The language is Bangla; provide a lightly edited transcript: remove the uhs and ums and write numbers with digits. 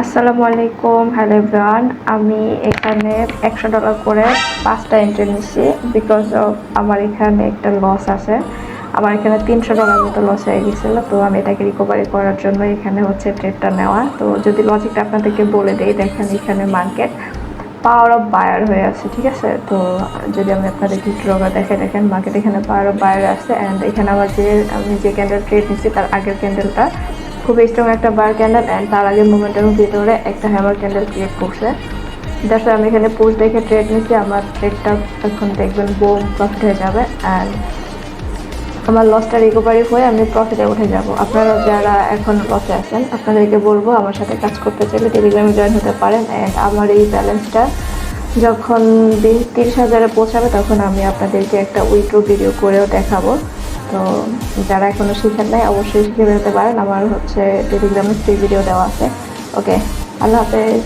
আসসালামু আলাইকুম, হ্যালো এভরিওয়ান। আমি এখানে $100 করে 5টা এন্ট্রি নিচ্ছি বিকজ অফ আমার এখানে একটা লস আছে। আমার এখানে $300 মতো লস হয়ে গেছিলো, তো আমি এটাকে রিকভারি করার জন্য এখানে হচ্ছে ট্রেডটা নেওয়া। তো যদি লজিকটা আপনাদেরকে বলে দেই, দেখেন এখানে মার্কেট পাওয়ার অফ বায়ার হয়ে আছে, ঠিক আছে। তো যদি আমি আপনাদেরকে একটু দেখেন মার্কেট এখানে পাওয়ার অফ বায়ার আছে। অ্যান্ড এখানে আমার আমি যে ক্যান্ডেল ট্রেড নিচ্ছি তার আগের ক্যান্ডেলটা খুবই স্ট্রং একটা বার ক্যান্ডেল, অ্যান্ড তার আগে মোমেন্টের ভিতরে একটা হ্যামার ক্যান্ডেল ক্রিয়েট করছে। দ্যাটস আমি এখানে পোস্ট দেখে ট্রেড নিচ্ছি। আমার ট্রেডটা এখন দেখবেন বোম প্রফিট হয়ে যাবে, অ্যান্ড আমার লসটা রিকভারি হয়ে আমি প্রফিটে উঠে যাব। আপনারা যারা এখন লসে আছেন আপনাদেরকে বলবো আমার সাথে কাজ করতে চাইলে টেলিগ্রামে জয়েন হতে পারেন। অ্যান্ড আমার এই ব্যালেন্সটা যখন 30,000-এ পৌঁছাবে তখন আমি আপনাদেরকে একটা উইথড্র ভিডিও করেও দেখাবো। তো যারা এখনও শিখেন নাই অবশ্যই শিখে ফেলতে পারেন। আমার হচ্ছে টেলিগ্রামে ফ্রি ভিডিও দেওয়া আছে। ওকে, আল্লাহ হাফেজ।